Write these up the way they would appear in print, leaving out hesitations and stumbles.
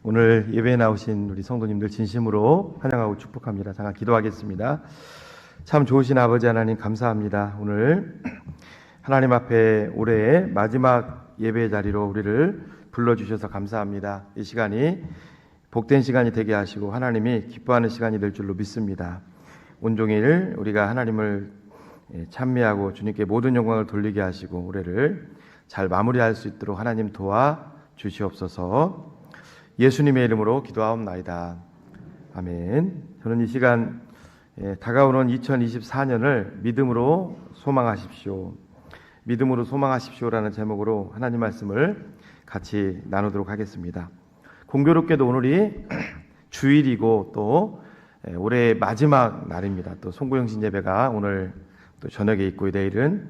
오늘 예배에 나오신 우리 성도님들 진심으로 환영하고 축복합니다. 잠깐 기도하겠습니다. 참 좋으신 아버지 하나님 감사합니다. 오늘 하나님 앞에 올해의 마지막 예배의 자리로 우리를 불러주셔서 감사합니다. 이 시간이 복된 시간이 되게 하시고 하나님이 기뻐하는 시간이 될 줄로 믿습니다. 온종일 우리가 하나님을 찬미하고 주님께 모든 영광을 돌리게 하시고 올해를 잘 마무리할 수 있도록 하나님 도와 주시옵소서. 예수님의 이름으로 기도하옵나이다. 아멘. 저는 이 시간 다가오는 2024년을 믿음으로 소망하십시오. 믿음으로 소망하십시오라는 제목으로 하나님 말씀을 같이 나누도록 하겠습니다. 공교롭게도 오늘이 주일이고 또 올해의 마지막 날입니다. 또 송구영신 예배가 오늘 또 저녁에 있고 내일은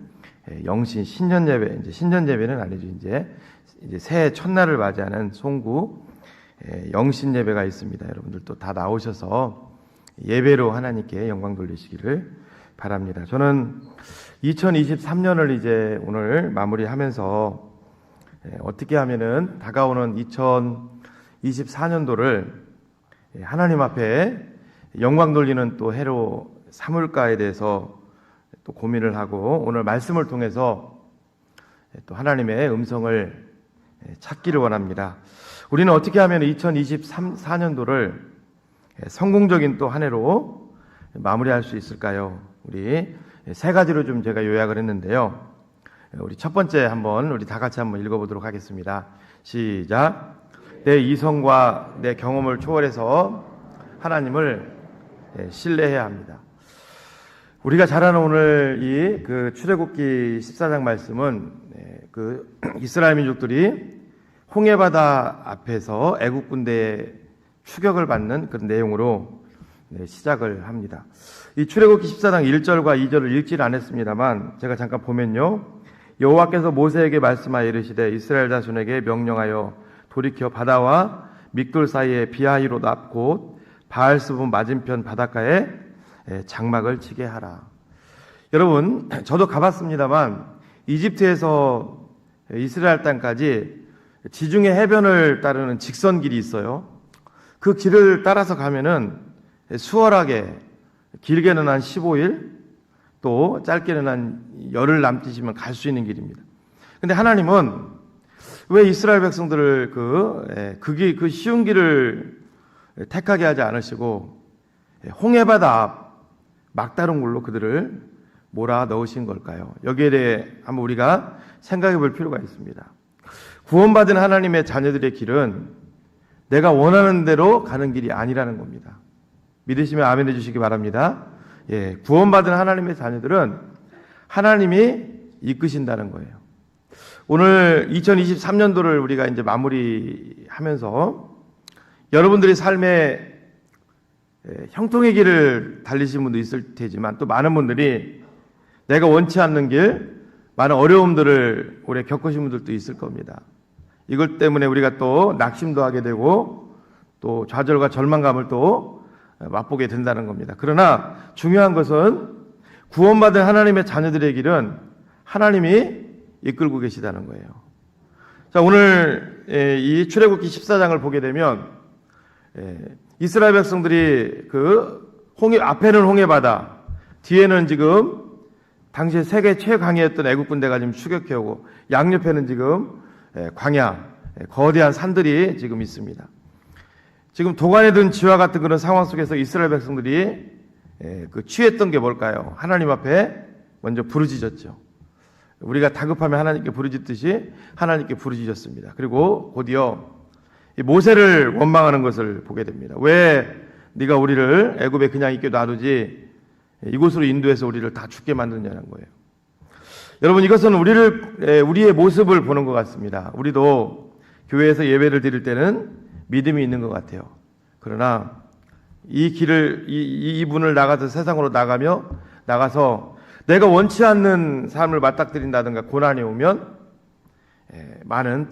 영신 신년 예배, 이제 신년 예배는 아니죠. 이제 새해 첫날을 맞이하는 송구 영신 예배가 있습니다. 여러분들 또 다 나오셔서 예배로 하나님께 영광 돌리시기를 바랍니다. 저는 2023년을 이제 오늘 마무리하면서 어떻게 하면은 다가오는 2024년도를 하나님 앞에 영광 돌리는 또 해로 삼을까에 대해서 또 고민을 하고 오늘 말씀을 통해서 또 하나님의 음성을 찾기를 원합니다. 우리는 어떻게 하면 2024년도를 성공적인 또 한 해로 마무리할 수 있을까요? 우리 세 가지로 좀 제가 요약을 했는데요. 우리 첫 번째 한번 우리 다 같이 한번 읽어보도록 하겠습니다. 시작. 내 이성과 내 경험을 초월해서 하나님을 신뢰해야 합니다. 우리가 잘 아는 오늘 이 출애굽기 14장 말씀은 그 이스라엘 민족들이 홍해바다 앞에서 애국 군대의 추격을 받는 그런 내용으로 시작을 합니다. 이 출애굽기 14장 1절과 2절을 읽지는 않았습니다만 제가 잠깐 보면요. 여호와께서 모세에게 말씀하여 이르시되 이스라엘 자손에게 명령하여 돌이켜 바다와 믹돌 사이에 비하이로 앞 곧 바알스분 맞은편 바닷가에 장막을 치게 하라. 여러분, 저도 가봤습니다만 이집트에서 이스라엘 땅까지 지중해 해변을 따르는 직선길이 있어요. 그 길을 따라서 가면은 수월하게 길게는 한 15일 또 짧게는 한 열흘 남짓이면 갈 수 있는 길입니다. 근데 하나님은 왜 이스라엘 백성들을 그 쉬운 길을 택하게 하지 않으시고 홍해바다 앞 막다른 굴로 그들을 몰아 넣으신 걸까요? 여기에 대해 한번 우리가 생각해 볼 필요가 있습니다. 구원받은 하나님의 자녀들의 길은 내가 원하는 대로 가는 길이 아니라는 겁니다. 믿으시면 아멘 해주시기 바랍니다. 구원받은 하나님의 자녀들은 하나님이 이끄신다는 거예요. 오늘 2023년도를 우리가 이제 마무리하면서 여러분들의 삶에 형통의 길을 달리신 분도 있을 테지만 또 많은 분들이 내가 원치 않는 길, 많은 어려움들을 올해 겪으신 분들도 있을 겁니다. 이것 때문에 우리가 또 낙심도 하게 되고 또 좌절과 절망감을 또 맛보게 된다는 겁니다. 그러나 중요한 것은 구원받은 하나님의 자녀들의 길은 하나님이 이끌고 계시다는 거예요. 자, 오늘 이 출애굽기 14장을 보게 되면 이스라엘 백성들이 앞에는 홍해바다, 뒤에는 지금 당시에 세계 최강이었던 애국 군대가 지금 추격해오고 양옆에는 지금 광야, 거대한 산들이 지금 있습니다. 지금 도관에 든 쥐와 같은 그런 상황 속에서 이스라엘 백성들이 취했던 게 뭘까요? 하나님 앞에 먼저 부르짖었죠. 우리가 다급하면 하나님께 부르짖듯이 하나님께 부르짖었습니다. 그리고 곧이어 모세를 원망하는 것을 보게 됩니다. 왜 네가 우리를 애굽에 그냥 있게 놔두지 이곳으로 인도해서 우리를 다 죽게 만드냐는 거예요. 여러분, 이것은 우리의 모습을 보는 것 같습니다. 우리도 교회에서 예배를 드릴 때는 믿음이 있는 것 같아요. 그러나 이 길을, 이분을 나가서 세상으로 나가서 내가 원치 않는 삶을 맞닥뜨린다든가 고난이 오면 많은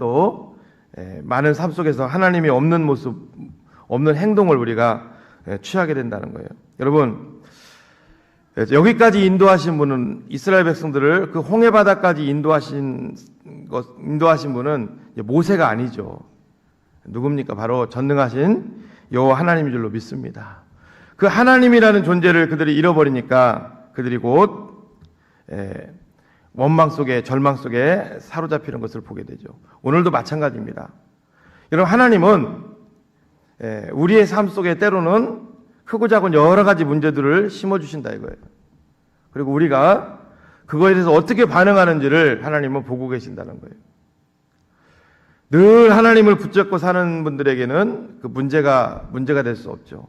삶 속에서 하나님이 없는 모습, 없는 행동을 우리가 취하게 된다는 거예요. 여러분, 여기까지 인도하신 분은 이스라엘 백성들을 그 홍해바다까지 인도하신 분은 모세가 아니죠. 누굽니까? 바로 전능하신 여호와 하나님인 줄로 믿습니다. 그 하나님이라는 존재를 그들이 잃어버리니까 그들이 곧 원망 속에, 절망 속에 사로잡히는 것을 보게 되죠. 오늘도 마찬가지입니다. 여러분, 하나님은 우리의 삶 속에 때로는 크고 작은 여러 가지 문제들을 심어주신다 이거예요. 그리고 우리가 그거에 대해서 어떻게 반응하는지를 하나님은 보고 계신다는 거예요. 늘 하나님을 붙잡고 사는 분들에게는 그 문제가 될 수 없죠.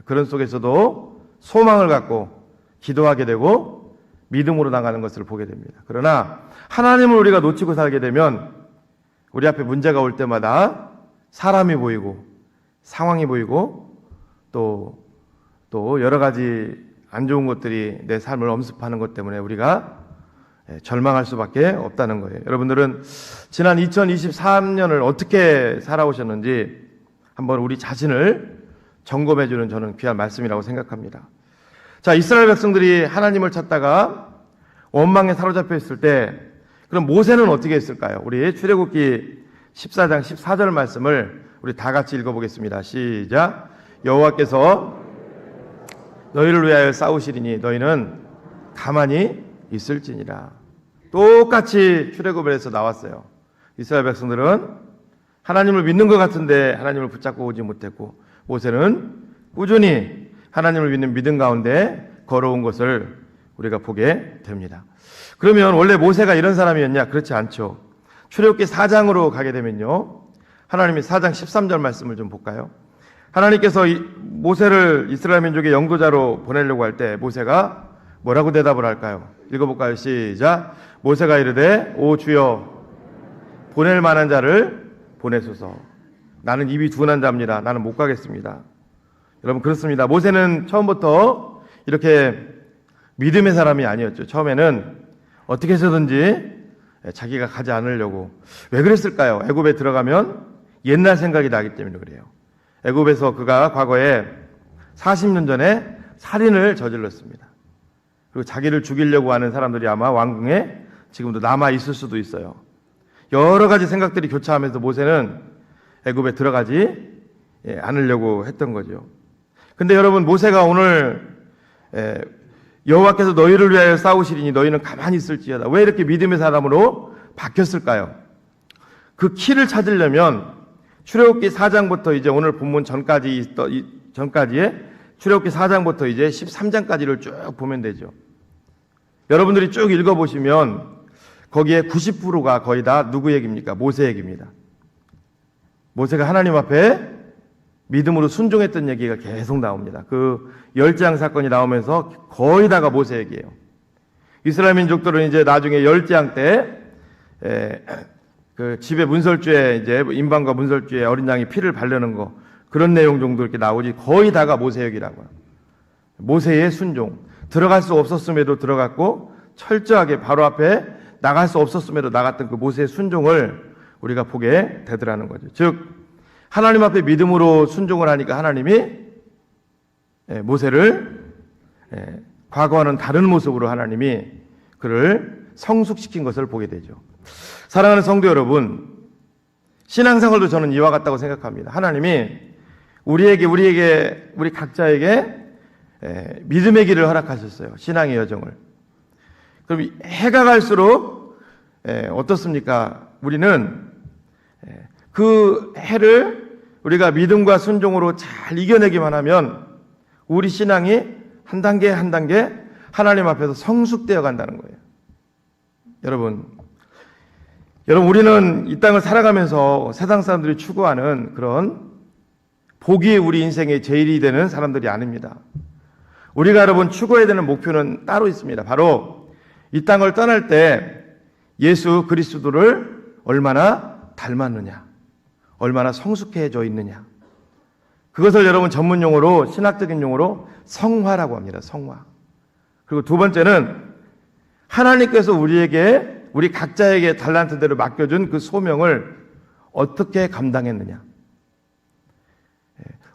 그런 속에서도 소망을 갖고 기도하게 되고 믿음으로 나가는 것을 보게 됩니다. 그러나 하나님을 우리가 놓치고 살게 되면 우리 앞에 문제가 올 때마다 사람이 보이고 상황이 보이고 또 여러 가지 안 좋은 것들이 내 삶을 엄습하는 것 때문에 우리가 절망할 수밖에 없다는 거예요. 여러분들은 지난 2023년을 어떻게 살아오셨는지 한번 우리 자신을 점검해주는 저는 귀한 말씀이라고 생각합니다. 자, 이스라엘 백성들이 하나님을 찾다가 원망에 사로잡혀 있을 때 그럼 모세는 어떻게 했을까요? 우리 출애굽기 14장 14절 말씀을 우리 다 같이 읽어보겠습니다. 시작. 여호와께서 너희를 위하여 싸우시리니 너희는 가만히 있을지니라. 똑같이 출애굽에서 나왔어요. 이스라엘 백성들은 하나님을 믿는 것 같은데 하나님을 붙잡고 오지 못했고 모세는 꾸준히 하나님을 믿는 믿음 가운데 걸어온 것을 우리가 보게 됩니다. 그러면 원래 모세가 이런 사람이었냐? 그렇지 않죠. 출애굽기 4장으로 가게 되면요, 하나님이 4장 13절 말씀을 좀 볼까요? 하나님께서 모세를 이스라엘 민족의 영도자로 보내려고 할 때 모세가 뭐라고 대답을 할까요? 읽어볼까요? 시작. 모세가 이르되 오 주여 보낼 만한 자를 보내소서. 나는 입이 둔한 자입니다. 나는 못 가겠습니다. 여러분, 그렇습니다. 모세는 처음부터 이렇게 믿음의 사람이 아니었죠. 처음에는 어떻게 해서든지 자기가 가지 않으려고. 왜 그랬을까요? 애굽에 들어가면 옛날 생각이 나기 때문에 그래요. 애굽에서 그가 과거에 40년 전에 살인을 저질렀습니다. 그리고 자기를 죽이려고 하는 사람들이 아마 왕궁에 지금도 남아 있을 수도 있어요. 여러 가지 생각들이 교차하면서 모세는 애굽에 들어가지 않으려고 했던 거죠. 근데 여러분, 모세가 오늘 여호와께서 너희를 위하여 싸우시리니 너희는 가만히 있을지어다. 왜 이렇게 믿음의 사람으로 바뀌었을까요? 그 키를 찾으려면 출애굽기 4장부터 이제 오늘 본문 전까지의 출애굽기 4장부터 이제 13장까지를 쭉 보면 되죠. 여러분들이 쭉 읽어보시면 거기에 90%가 거의 다 누구 얘기입니까? 모세 얘기입니다. 모세가 하나님 앞에 믿음으로 순종했던 얘기가 계속 나옵니다. 그 열재앙 사건이 나오면서 거의 다가 모세 얘기예요. 이스라엘 민족들은 이제 나중에 열재앙 때 그 집에 문설주에 이제 임방과 문설주에 어린 양이 피를 바르는 거, 그런 내용 정도 이렇게 나오지 거의 다가 모세 얘기라고요. 모세의 순종. 들어갈 수 없었음에도 들어갔고 철저하게 바로 앞에 나갈 수 없었음에도 나갔던 그 모세의 순종을 우리가 보게 되더라는 거죠. 즉 하나님 앞에 믿음으로 순종을 하니까 하나님이 모세를 과거와는 다른 모습으로 하나님이 그를 성숙시킨 것을 보게 되죠. 사랑하는 성도 여러분, 신앙생활도 저는 이와 같다고 생각합니다. 하나님이 우리 각자에게 믿음의 길을 허락하셨어요. 신앙의 여정을. 그럼 해가 갈수록 어떻습니까? 우리는 그 해를 우리가 믿음과 순종으로 잘 이겨내기만 하면 우리 신앙이 한 단계 한 단계 하나님 앞에서 성숙되어 간다는 거예요. 여러분, 우리는 이 땅을 살아가면서 세상 사람들이 추구하는 그런 복이 우리 인생의 제일이 되는 사람들이 아닙니다. 우리가 여러분 추구해야 되는 목표는 따로 있습니다. 바로 이 땅을 떠날 때 예수 그리스도를 얼마나 닮았느냐, 얼마나 성숙해져 있느냐. 그것을 여러분 전문 용어로, 신학적인 용어로 성화라고 합니다. 성화. 그리고 두 번째는 하나님께서 우리 각자에게 달란트대로 맡겨준 그 소명을 어떻게 감당했느냐.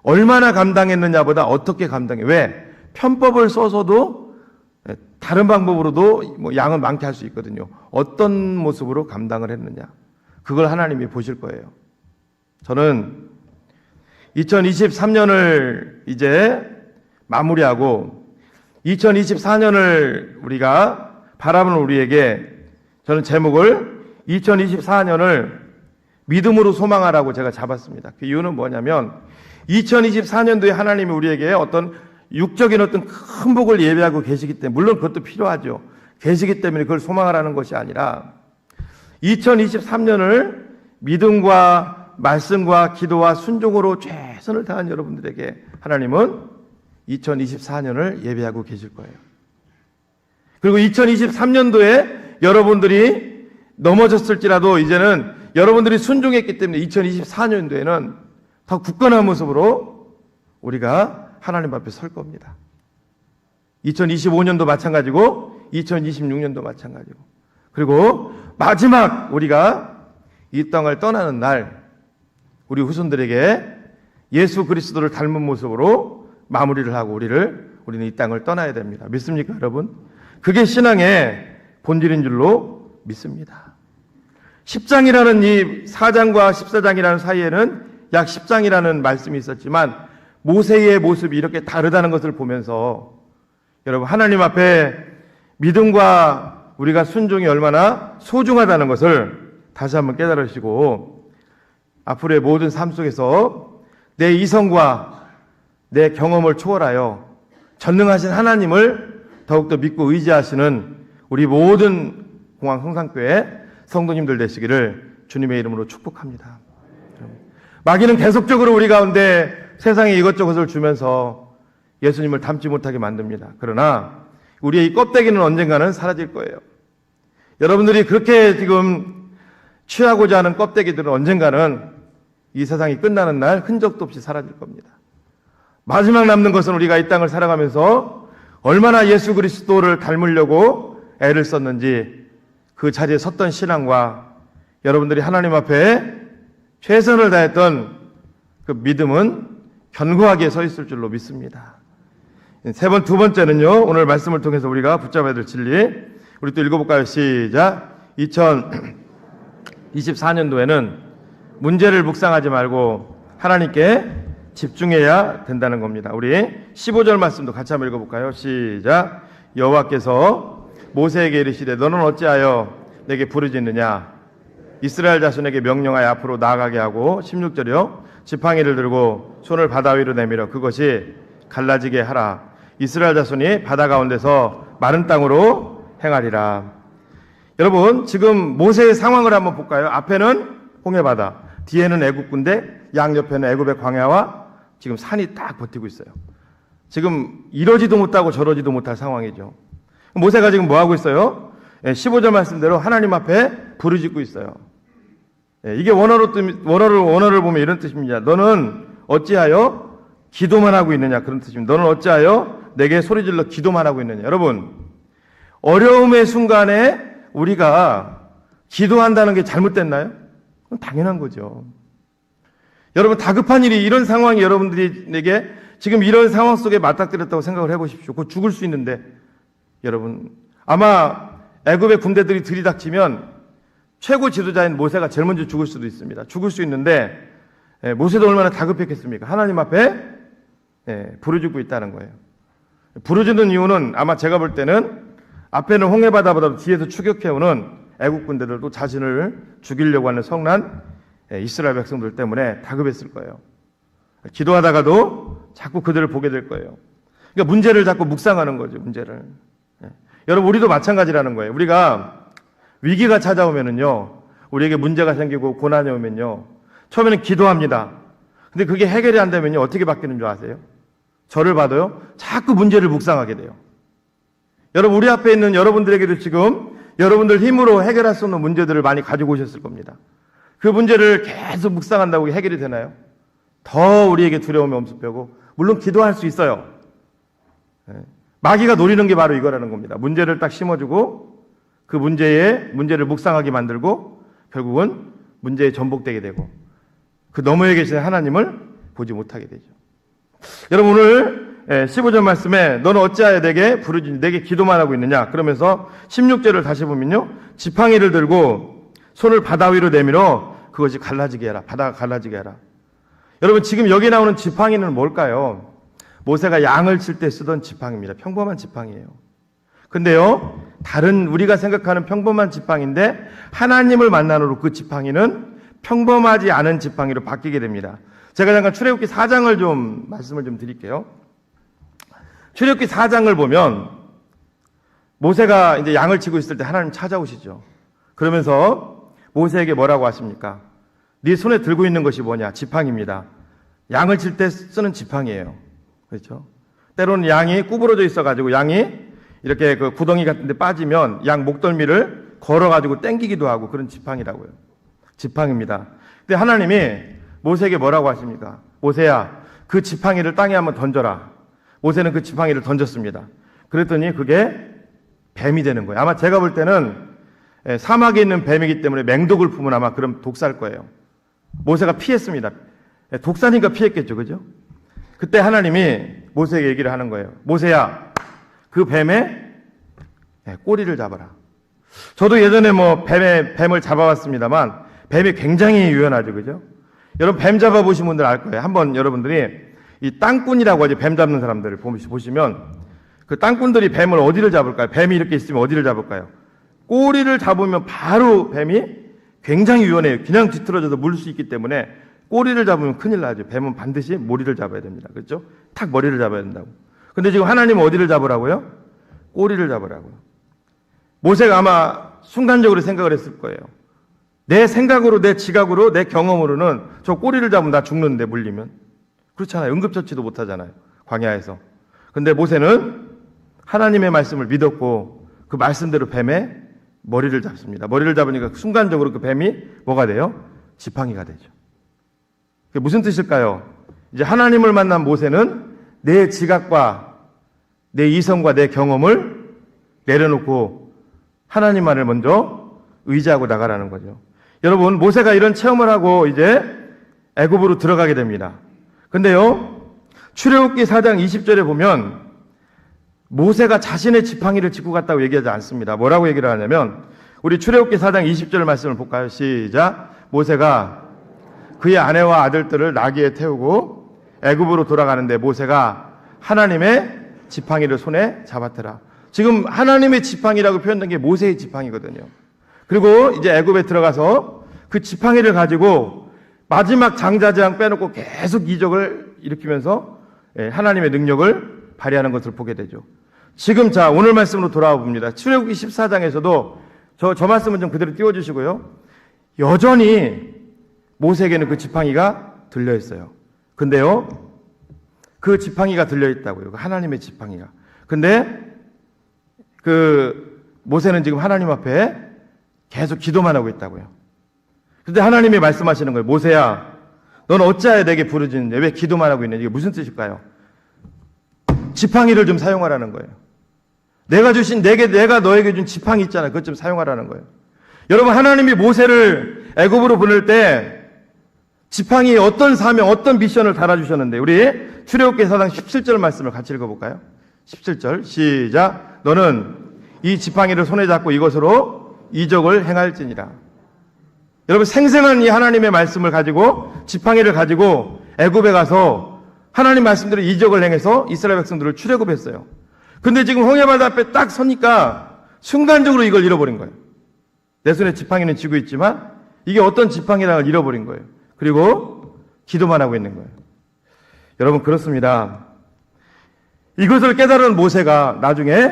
얼마나 감당했느냐보다 어떻게 감당해. 왜? 편법을 써서도 다른 방법으로도 뭐 양을 많게 할 수 있거든요. 어떤 모습으로 감당을 했느냐. 그걸 하나님이 보실 거예요. 저는 2023년을 이제 마무리하고 2024년을 우리가 바라보는 우리에게 저는 제목을 2024년을 믿음으로 소망하라고 제가 잡았습니다. 그 이유는 뭐냐면 2024년도에 하나님이 우리에게 어떤 육적인 어떤 큰 복을 예비하고 계시기 때문에, 물론 그것도 필요하죠. 계시기 때문에 그걸 소망하라는 것이 아니라 2023년을 믿음과 말씀과 기도와 순종으로 최선을 다한 여러분들에게 하나님은 2024년을 예비하고 계실 거예요. 그리고 2023년도에 여러분들이 넘어졌을지라도 이제는 여러분들이 순종했기 때문에 2024년도에는 더 굳건한 모습으로 우리가 하나님 앞에 설 겁니다. 2025년도 마찬가지고 2026년도 마찬가지고, 그리고 마지막 우리가 이 땅을 떠나는 날 우리 후손들에게 예수 그리스도를 닮은 모습으로 마무리를 하고 우리는 이 땅을 떠나야 됩니다. 믿습니까, 여러분? 그게 신앙의 본질인 줄로 믿습니다. 10장이라는 이 4장과 14장이라는 사이에는 약 10장이라는 말씀이 있었지만 모세의 모습이 이렇게 다르다는 것을 보면서 여러분, 하나님 앞에 믿음과 우리가 순종이 얼마나 소중하다는 것을 다시 한번 깨달으시고 앞으로의 모든 삶 속에서 내 이성과 내 경험을 초월하여 전능하신 하나님을 더욱더 믿고 의지하시는 우리 모든 공항 성산교회 성도님들 되시기를 주님의 이름으로 축복합니다. 마귀는 계속적으로 우리 가운데 세상에 이것저것을 주면서 예수님을 닮지 못하게 만듭니다. 그러나 우리의 이 껍데기는 언젠가는 사라질 거예요. 여러분들이 그렇게 지금 취하고자 하는 껍데기들은 언젠가는 이 세상이 끝나는 날 흔적도 없이 사라질 겁니다. 마지막 남는 것은 우리가 이 땅을 살아가면서 얼마나 예수 그리스도를 닮으려고 애를 썼는지 그 자리에 섰던 신앙과 여러분들이 하나님 앞에 최선을 다했던 그 믿음은 견고하게 서 있을 줄로 믿습니다. 두 번째는요, 오늘 말씀을 통해서 우리가 붙잡아야 될 진리, 우리 또 읽어볼까요? 시작. 2024년도에는 문제를 묵상하지 말고 하나님께 집중해야 된다는 겁니다. 우리 15절 말씀도 같이 한번 읽어볼까요? 시작. 여호와께서 모세에게 이르시되 너는 어찌하여 내게 부르짖느냐? 이스라엘 자손에게 명령하여 앞으로 나아가게 하고, 16절이요, 지팡이를 들고 손을 바다 위로 내밀어 그것이 갈라지게 하라. 이스라엘 자손이 바다 가운데서 마른 땅으로 행하리라. 여러분, 지금 모세의 상황을 한번 볼까요? 앞에는 홍해바다, 뒤에는 애굽 군대, 양옆에는 애굽의 광야와 지금 산이 딱 버티고 있어요. 지금 이러지도 못하고 저러지도 못할 상황이죠. 모세가 지금 뭐 하고 있어요? 15절 말씀대로 하나님 앞에 부르짖고 있어요. 이게 원어를 보면 이런 뜻입니다. 너는 어찌하여 기도만 하고 있느냐, 그런 뜻입니다. 너는 어찌하여 내게 소리질러 기도만 하고 있느냐. 여러분, 어려움의 순간에 우리가 기도한다는 게 잘못됐나요? 그건 당연한 거죠. 여러분, 다급한 일이, 이런 상황이 여러분들에게 지금 이런 상황 속에 맞닥뜨렸다고 생각을 해보십시오. 곧 죽을 수 있는데, 여러분, 아마 애굽의 군대들이 들이닥치면 최고 지도자인 모세가 제일 먼저 죽을 수도 있습니다. 죽을 수 있는데 모세도 얼마나 다급했겠습니까? 하나님 앞에 부르짖고 있다는 거예요. 부르짖는 이유는 아마 제가 볼 때는 앞에는 홍해바다보다 뒤에서 추격해오는 애국 군대들도 자신을 죽이려고 하는 성난 이스라엘 백성들 때문에 다급했을 거예요. 기도하다가도 자꾸 그들을 보게 될 거예요. 그러니까 문제를 자꾸 묵상하는 거죠. 문제를. 여러분, 우리도 마찬가지라는 거예요. 우리가 위기가 찾아오면은요, 우리에게 문제가 생기고 고난이 오면요, 처음에는 기도합니다. 근데 그게 해결이 안 되면요, 어떻게 바뀌는 줄 아세요? 저를 봐도요, 자꾸 문제를 묵상하게 돼요. 여러분, 우리 앞에 있는 여러분들에게도 지금 여러분들 힘으로 해결할 수 없는 문제들을 많이 가지고 오셨을 겁니다. 그 문제를 계속 묵상한다고 해결이 되나요? 더 우리에게 두려움이 엄습하고, 물론 기도할 수 있어요. 마귀가 노리는 게 바로 이거라는 겁니다. 문제를 딱 심어주고 그 문제를 묵상하게 만들고 결국은 문제에 전복되게 되고 그 너머에 계신 하나님을 보지 못하게 되죠. 여러분, 오늘 15절 말씀에 너는 어찌하여 내게 부르짖니, 내게 기도만 하고 있느냐, 그러면서 16절을 다시 보면요, 지팡이를 들고 손을 바다 위로 내밀어 그것이 갈라지게 해라. 바다가 갈라지게 해라. 여러분, 지금 여기 나오는 지팡이는 뭘까요? 모세가 양을 칠 때 쓰던 지팡이입니다. 평범한 지팡이에요. 근데요, 다른 우리가 생각하는 평범한 지팡이인데 하나님을 만나므로 그 지팡이는 평범하지 않은 지팡이로 바뀌게 됩니다. 제가 잠깐 출애굽기 4장을 좀 말씀을 좀 드릴게요. 출애굽기 4장을 보면 모세가 이제 양을 치고 있을 때 하나님 찾아오시죠. 그러면서 모세에게 뭐라고 하십니까? 네 손에 들고 있는 것이 뭐냐? 지팡이입니다. 양을 칠 때 쓰는 지팡이에요. 그렇죠? 때로는 양이 구부러져 있어가지고 양이 이렇게 그 구덩이 같은 데 빠지면 양 목덜미를 걸어가지고 당기기도 하고 그런 지팡이라고요. 지팡이입니다. 근데 하나님이 모세에게 뭐라고 하십니까? 모세야, 그 지팡이를 땅에 한번 던져라. 모세는 그 지팡이를 던졌습니다. 그랬더니 그게 뱀이 되는 거예요. 아마 제가 볼 때는 사막에 있는 뱀이기 때문에 맹독을 품은 아마 그런 독사일 거예요. 모세가 피했습니다. 독사니까 피했겠죠. 그죠? 그때 하나님이 모세에게 얘기를 하는 거예요. 모세야, 그 뱀의 꼬리를 잡아라. 저도 예전에 뱀을 잡아왔습니다만 뱀이 굉장히 유연하죠. 그죠? 여러분, 뱀 잡아보신 분들 알 거예요. 한번 여러분들이 이 땅꾼이라고 하죠. 뱀 잡는 사람들을 보시면 그 땅꾼들이 뱀을 어디를 잡을까요? 뱀이 이렇게 있으면 어디를 잡을까요? 꼬리를 잡으면 바로 뱀이 굉장히 유연해요. 그냥 뒤틀어져서 물 수 있기 때문에 꼬리를 잡으면 큰일 나죠. 뱀은 반드시 머리를 잡아야 됩니다. 그렇죠? 탁 머리를 잡아야 된다고. 근데 지금 하나님은 어디를 잡으라고요? 꼬리를 잡으라고요. 모세가 아마 순간적으로 생각을 했을 거예요. 내 생각으로, 내 지각으로, 내 경험으로는 저 꼬리를 잡으면 나 죽는데 물리면. 그렇잖아요. 응급처치도 못하잖아요. 광야에서. 근데 모세는 하나님의 말씀을 믿었고 그 말씀대로 뱀의 머리를 잡습니다. 머리를 잡으니까 순간적으로 그 뱀이 뭐가 돼요? 지팡이가 되죠. 그게 무슨 뜻일까요? 이제 하나님을 만난 모세는 내 지각과 내 이성과 내 경험을 내려놓고 하나님만을 먼저 의지하고 나가라는 거죠. 여러분, 모세가 이런 체험을 하고 이제 애굽으로 들어가게 됩니다. 근데요, 출애굽기 4장 20절에 보면 모세가 자신의 지팡이를 짚고 갔다고 얘기하지 않습니다. 뭐라고 얘기를 하냐면 우리 출애굽기 4장 20절 말씀을 볼까요? 시작. 모세가 그의 아내와 아들들을 나귀에 태우고 애굽으로 돌아가는데 모세가 하나님의 지팡이를 손에 잡았더라. 지금 하나님의 지팡이라고 표현된 게 모세의 지팡이거든요. 그리고 이제 애굽에 들어가서 그 지팡이를 가지고 마지막 장자재앙 빼놓고 계속 이적을 일으키면서 하나님의 능력을 발휘하는 것을 보게 되죠. 지금 자 오늘 말씀으로 돌아와 봅니다. 출애굽기 14장에서도 저 말씀은 좀 그대로 띄워주시고요. 여전히 모세에게는 그 지팡이가 들려 있어요. 근데요, 그 지팡이가 들려 있다고요. 그 하나님의 지팡이가. 근데 그 모세는 지금 하나님 앞에 계속 기도만 하고 있다고요. 근데 하나님이 말씀하시는 거예요. 모세야, 넌 어찌하여 내게 부르짖는데 왜 기도만 하고 있느냐? 이게 무슨 뜻일까요? 지팡이를 좀 사용하라는 거예요. 내가 너에게 준 지팡이 있잖아. 그것 좀 사용하라는 거예요. 여러분, 하나님이 모세를 애굽으로 보낼 때 지팡이에 어떤 사명, 어떤 미션을 달아주셨는데 우리 출애굽기 4장 17절 말씀을 같이 읽어볼까요? 17절 시작. 너는 이 지팡이를 손에 잡고 이것으로 이적을 행할지니라. 여러분, 생생한 이 하나님의 말씀을 가지고 지팡이를 가지고 애굽에 가서 하나님 말씀대로 이적을 행해서 이스라엘 백성들을 출애굽했어요. 근데 지금 홍해바다 앞에 딱 서니까 순간적으로 이걸 잃어버린 거예요. 내 손에 지팡이는 쥐고 있지만 이게 어떤 지팡이라는 걸 잃어버린 거예요. 그리고 기도만 하고 있는 거예요. 여러분, 그렇습니다. 이것을 깨달은 모세가 나중에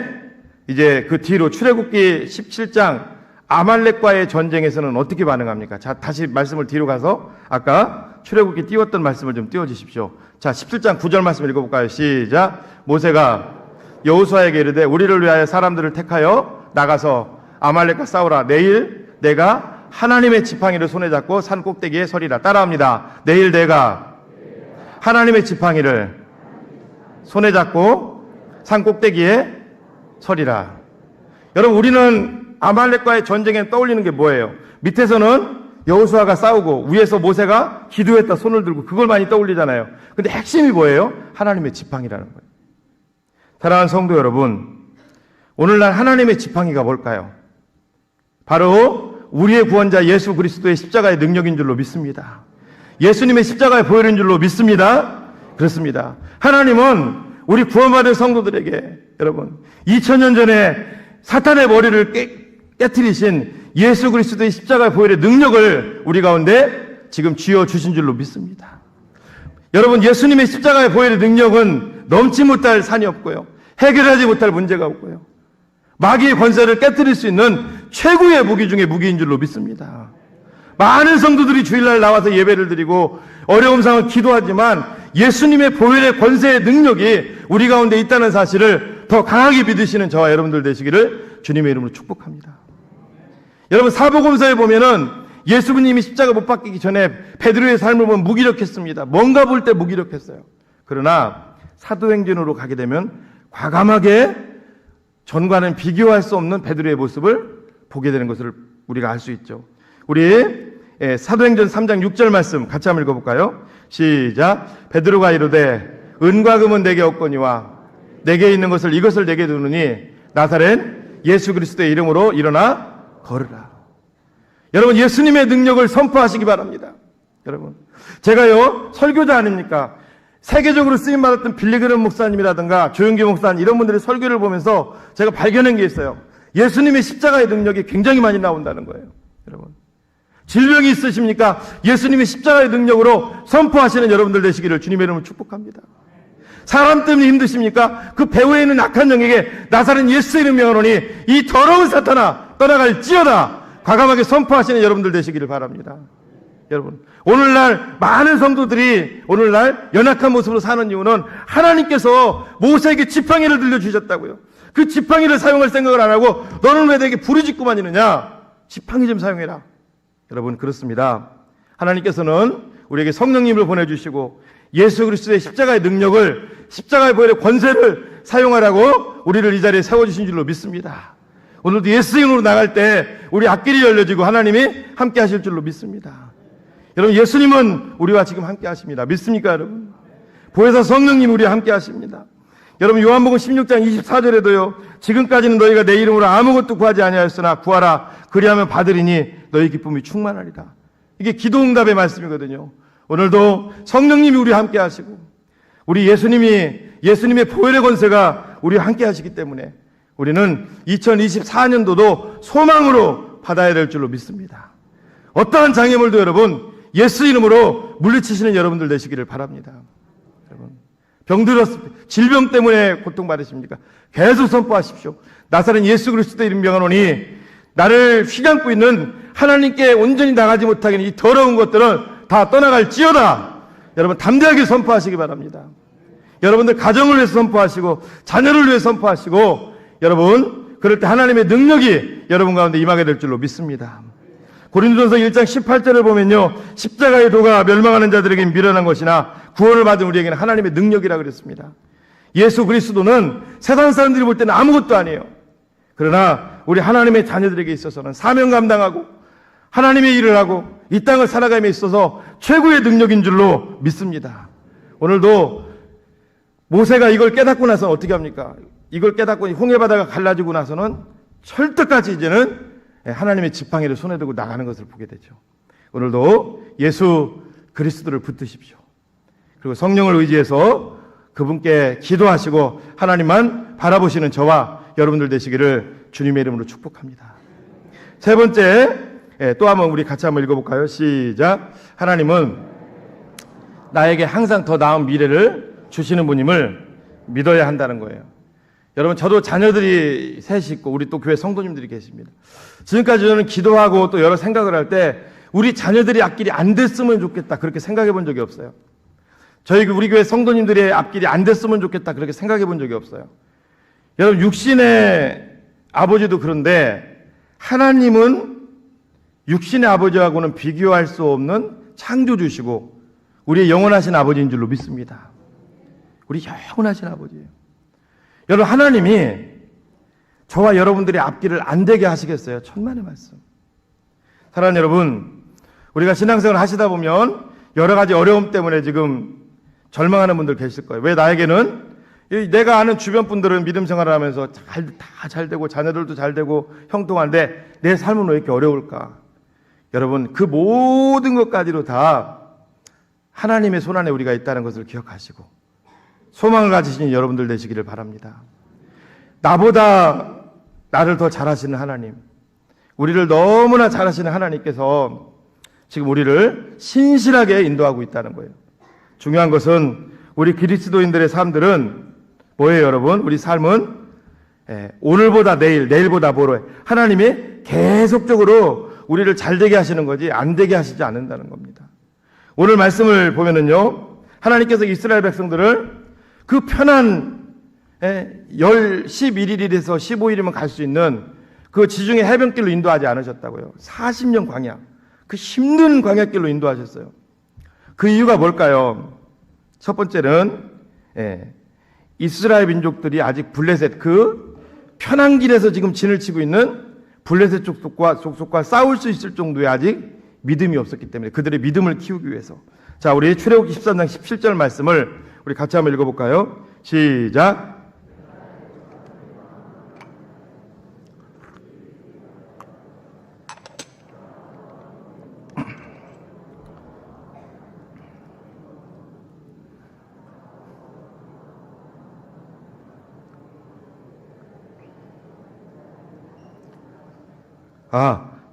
이제 그 뒤로 출애굽기 17장 아말렉과의 전쟁에서는 어떻게 반응합니까? 자, 다시 말씀을 뒤로 가서 아까 출애굽기 띄웠던 말씀을 좀 띄워주십시오. 자, 17장 9절 말씀 읽어볼까요? 시작. 모세가 여호수아에게 이르되 우리를 위하여 사람들을 택하여 나가서 아말렉과 싸우라. 내일 내가 하나님의 지팡이를 손에 잡고 산 꼭대기에 서리라. 따라합니다. 내일 내가 하나님의 지팡이를 손에 잡고 산 꼭대기에 서리라. 여러분, 우리는 아말렉과의 전쟁에 떠올리는 게 뭐예요? 밑에서는 여호수아가 싸우고 위에서 모세가 기도했다 손을 들고 그걸 많이 떠올리잖아요. 근데 핵심이 뭐예요? 하나님의 지팡이라는 거예요. 사랑하는 성도 여러분, 오늘날 하나님의 지팡이가 뭘까요? 바로 우리의 구원자 예수 그리스도의 십자가의 능력인 줄로 믿습니다. 예수님의 십자가의 보혈인 줄로 믿습니다. 그렇습니다. 하나님은 우리 구원받은 성도들에게 여러분 2000년 전에 사탄의 머리를 깨트리신 예수 그리스도의 십자가의 보혈의 능력을 우리 가운데 지금 쥐어주신 줄로 믿습니다. 여러분, 예수님의 십자가의 보혈의 능력은 넘지 못할 산이 없고요, 해결하지 못할 문제가 없고요, 마귀의 권세를 깨뜨릴 수 있는 최고의 무기 중에 무기인 줄로 믿습니다. 많은 성도들이 주일날 나와서 예배를 드리고 어려움 상황을 기도하지만 예수님의 보혈의 권세의 능력이 우리 가운데 있다는 사실을 더 강하게 믿으시는 저와 여러분들 되시기를 주님의 이름으로 축복합니다. 여러분, 사복음서에 보면은 예수님이 십자가 못 박히기 전에 베드로의 삶을 보면 무기력했습니다. 뭔가 볼 때 무기력했어요. 그러나 사도행전으로 가게 되면 과감하게 전과는 비교할 수 없는 베드로의 모습을 보게 되는 것을 우리가 알 수 있죠. 우리 사도행전 3장 6절 말씀 같이 한번 읽어볼까요? 시작. 베드로가 이르되 은과 금은 내게 없거니와 내게 있는 것을 이것을 내게 두느니 나사렛 예수 그리스도의 이름으로 일어나 걸으라. 여러분, 예수님의 능력을 선포하시기 바랍니다. 여러분, 제가요 설교자 아닙니까? 세계적으로 쓰임받았던 빌리그램 목사님이라든가 조영기 목사님 이런 분들의 설교를 보면서 제가 발견한 게 있어요. 예수님의 십자가의 능력이 굉장히 많이 나온다는 거예요. 여러분, 질병이 있으십니까? 예수님의 십자가의 능력으로 선포하시는 여러분들 되시기를 주님의 이름으로 축복합니다. 사람 때문에 힘드십니까? 그 배후에 있는 악한 영에게 나사렛 예수 이름 명하노니 이 더러운 사탄아 떠나갈지어다 과감하게 선포하시는 여러분들 되시기를 바랍니다. 여러분, 오늘날 많은 성도들이 오늘날 연약한 모습으로 사는 이유는 하나님께서 모세에게 지팡이를 들려주셨다고요. 그 지팡이를 사용할 생각을 안 하고 너는 왜 내게 부르짖고만 있느냐? 지팡이 좀 사용해라. 여러분, 그렇습니다. 하나님께서는 우리에게 성령님을 보내주시고 예수 그리스도의 십자가의 능력을, 십자가의 보혈의 권세를 사용하라고 우리를 이 자리에 세워주신 줄로 믿습니다. 오늘도 예수 이름으로 나갈 때 우리 앞길이 열려지고 하나님이 함께 하실 줄로 믿습니다. 여러분, 예수님은 우리와 지금 함께 하십니다. 믿습니까, 여러분? 보혜사 성령님 우리와 함께 하십니다. 여러분, 요한복음 16장 24절에도요 지금까지는 너희가 내 이름으로 아무것도 구하지 아니하였으나 구하라 그리하면 받으리니 너희 기쁨이 충만하리라. 이게 기도응답의 말씀이거든요. 오늘도 성령님이 우리와 함께 하시고 우리 예수님의 보혈의 권세가 우리와 함께 하시기 때문에 우리는 2024년도도 소망으로 받아야 될 줄로 믿습니다. 어떠한 장애물도 여러분 예수 이름으로 물리치시는 여러분들 되시기를 바랍니다. 여러분, 질병 때문에 고통받으십니까? 계속 선포하십시오. 나사렛 예수 그리스도 이름 명하노니 나를 휘감고 있는 하나님께 온전히 나가지 못하게 이 더러운 것들은 다 떠나갈지어다. 여러분, 담대하게 선포하시기 바랍니다. 여러분들 가정을 위해서 선포하시고 자녀를 위해서 선포하시고 여러분, 그럴 때 하나님의 능력이 여러분 가운데 임하게 될 줄로 믿습니다. 고린도전서 1장 18절을 보면요 십자가의 도가 멸망하는 자들에게는 미련한 것이나 구원을 받은 우리에게는 하나님의 능력이라 그랬습니다. 예수 그리스도는 세상 사람들이 볼 때는 아무것도 아니에요. 그러나 우리 하나님의 자녀들에게 있어서는 사명 감당하고 하나님의 일을 하고 이 땅을 살아감에 있어서 최고의 능력인 줄로 믿습니다. 오늘도 모세가 이걸 깨닫고 나서 어떻게 합니까? 이걸 깨닫고 홍해바다가 갈라지고 나서는 철떡같이 이제는 하나님의 지팡이를 손에 들고 나가는 것을 보게 되죠. 오늘도 예수 그리스도를 붙드십시오. 그리고 성령을 의지해서 그분께 기도하시고 하나님만 바라보시는 저와 여러분들 되시기를 주님의 이름으로 축복합니다. 세 번째, 또 한번 우리 같이 한번 읽어볼까요? 시작. 하나님은 나에게 항상 더 나은 미래를 주시는 분임을 믿어야 한다는 거예요. 여러분, 저도 자녀들이 셋이 있고 우리 또 교회 성도님들이 계십니다. 지금까지 저는 기도하고 또 여러 생각을 할 때 우리 자녀들이 앞길이 안 됐으면 좋겠다 그렇게 생각해 본 적이 없어요. 우리 교회 성도님들의 앞길이 안 됐으면 좋겠다 그렇게 생각해 본 적이 없어요. 여러분, 육신의 아버지도 그런데 하나님은 육신의 아버지하고는 비교할 수 없는 창조주시고 우리의 영원하신 아버지인 줄로 믿습니다. 우리 영원하신 아버지예요. 여러분, 하나님이 저와 여러분들의 앞길을 안 되게 하시겠어요? 천만의 말씀. 사랑하는 여러분, 우리가 신앙생활을 하시다 보면 여러 가지 어려움 때문에 지금 절망하는 분들 계실 거예요. 왜 나에게는 내가 아는 주변 분들은 믿음 생활을 하면서 다 잘 되고 자녀들도 잘 되고 형통한데 내 삶은 왜 이렇게 어려울까? 여러분, 그 모든 것까지도 다 하나님의 손안에 우리가 있다는 것을 기억하시고 소망을 가지신 여러분들 되시기를 바랍니다. 나보다 나를 더 잘하시는 하나님, 우리를 너무나 잘하시는 하나님께서 지금 우리를 신실하게 인도하고 있다는 거예요. 중요한 것은 우리 그리스도인들의 삶들은 뭐예요, 여러분? 우리 삶은 오늘보다 내일, 내일보다 모레 하나님이 계속적으로 우리를 잘되게 하시는 거지 안 되게 하시지 않는다는 겁니다. 오늘 말씀을 보면은요, 하나님께서 이스라엘 백성들을 그 편한 11일에서 15일이면 갈 수 있는 그 지중해 해변길로 인도하지 않으셨다고요. 40년 광야, 그 힘든 광야길로 인도하셨어요. 그 이유가 뭘까요? 첫 번째는 이스라엘 민족들이 아직 블레셋, 그 편한 길에서 지금 진을 치고 있는 블레셋 족속과 싸울 수 있을 정도의 아직 믿음이 없었기 때문에 그들의 믿음을 키우기 위해서. 자, 우리 출애굽기 13장 17절 말씀을 우리 같이 한번 읽어볼까요? 시작.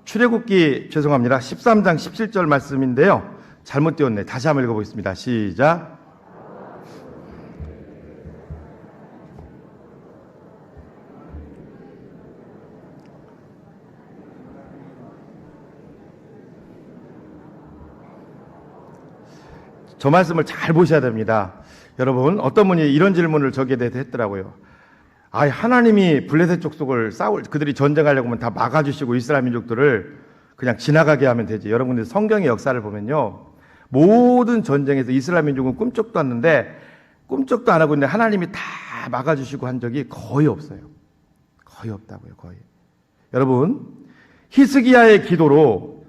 출애굽기 죄송합니다. 13장 17절 말씀인데요. 잘못 띄웠네. 다시 한번 읽어보겠습니다. 시작. 저 말씀을 잘 보셔야 됩니다. 여러분, 어떤 분이 이런 질문을 저기에 대해서 했더라고요. 하나님이 블레셋 족속을 그들이 전쟁하려고 하면 다 막아주시고 이스라엘 민족들을 그냥 지나가게 하면 되지. 여러분들 성경의 역사를 보면요, 모든 전쟁에서 이스라엘 민족은 꿈쩍도 안 하고 있는데 하나님이 다 막아주시고 한 적이 거의 없어요. 거의 없다고요, 거의. 여러분, 히스기야의 기도로,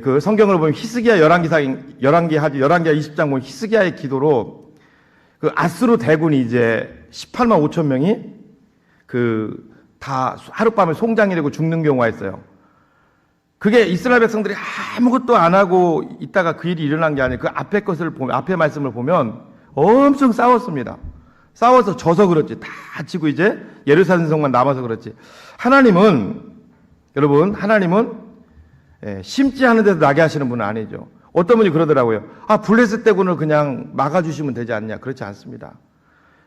그 성경을 보면 히스기야 열왕기하 20장 보면 히스기야의 기도로 그 아수르 대군이 이제 18만 5천 명이 다 하룻밤에 송장이 되고 죽는 경우가 있어요. 그게 이스라엘 백성들이 아무것도 안 하고 있다가 그 일이 일어난 게 아니에요. 그 앞에 말씀을 보면 엄청 싸웠습니다. 싸워서 져서 그렇지. 다 지고 이제 예루살렘 성만 남아서 그렇지. 여러분, 하나님은 심지 않은 데서 나게 하시는 분은 아니죠. 어떤 분이 그러더라고요. 블레셋 대군을 그냥 막아주시면 되지 않냐. 그렇지 않습니다.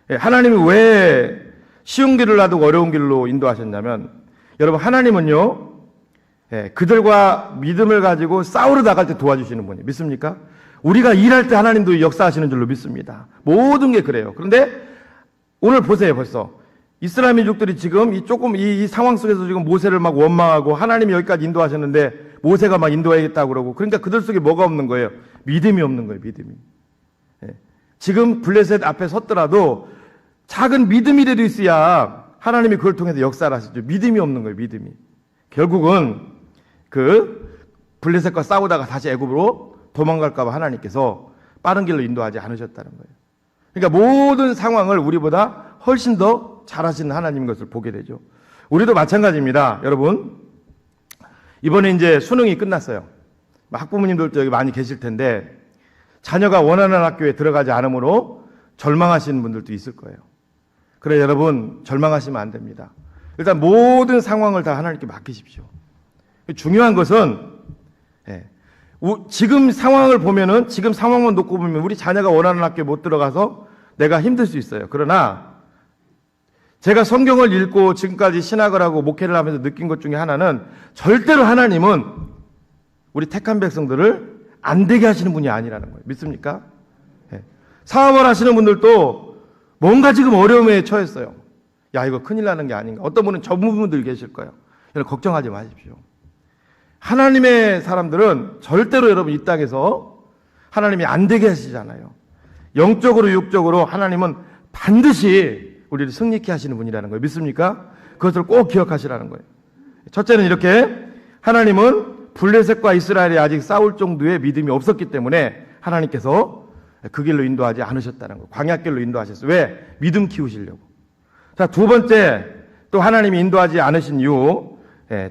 하나님이 왜 쉬운 길을 놔두고 어려운 길로 인도하셨냐면, 여러분, 하나님은요, 그들과 믿음을 가지고 싸우러 나갈 때 도와주시는 분이에요. 믿습니까? 우리가 일할 때 하나님도 역사하시는 줄로 믿습니다. 모든 게 그래요. 그런데 오늘 보세요. 벌써 이스라엘 민족들이 지금 이 상황 속에서 지금 모세를 막 원망하고 하나님이 여기까지 인도하셨는데 모세가 막 인도해야겠다고 그러고, 그러니까 그들 속에 뭐가 없는 거예요? 믿음이 없는 거예요. 믿음이. 지금 블레셋 앞에 섰더라도 작은 믿음이라도 있어야 하나님이 그걸 통해서 역사를 하시죠. 믿음이 없는 거예요. 믿음이. 결국은 그 블레셋과 싸우다가 다시 애굽으로 도망갈까 봐 하나님께서 빠른 길로 인도하지 않으셨다는 거예요. 그러니까 모든 상황을 우리보다 훨씬 더 잘하시는 하나님인 것을 보게 되죠. 우리도 마찬가지입니다. 여러분, 이번에 이제 수능이 끝났어요. 학부모님들도 여기 많이 계실 텐데 자녀가 원하는 학교에 들어가지 않으므로 절망하시는 분들도 있을 거예요. 그래, 여러분, 절망하시면 안 됩니다. 일단 모든 상황을 다 하나님께 맡기십시오. 중요한 것은 지금 상황을 보면은, 지금 상황만 놓고 보면 우리 자녀가 원하는 학교에 못 들어가서 내가 힘들 수 있어요. 그러나 제가 성경을 읽고 지금까지 신학을 하고 목회를 하면서 느낀 것 중에 하나는, 절대로 하나님은 우리 택한 백성들을 안 되게 하시는 분이 아니라는 거예요. 믿습니까? 사업을 하시는 분들도 뭔가 지금 어려움에 처했어요. 야, 이거 큰일 나는 게 아닌가. 어떤 분은 전문분들 계실 거예요. 여러분, 걱정하지 마십시오. 하나님의 사람들은 절대로 여러분 이 땅에서 하나님이 안 되게 하시잖아요. 영적으로 육적으로 하나님은 반드시 우리를 승리케 하시는 분이라는 거예요. 믿습니까? 그것을 꼭 기억하시라는 거예요. 첫째는 이렇게, 하나님은 블레셋과 이스라엘이 아직 싸울 정도의 믿음이 없었기 때문에 하나님께서 그 길로 인도하지 않으셨다는 거예요. 광야길로 인도하셨어요. 왜? 믿음 키우시려고. 자, 두 번째, 또 하나님이 인도하지 않으신 이유,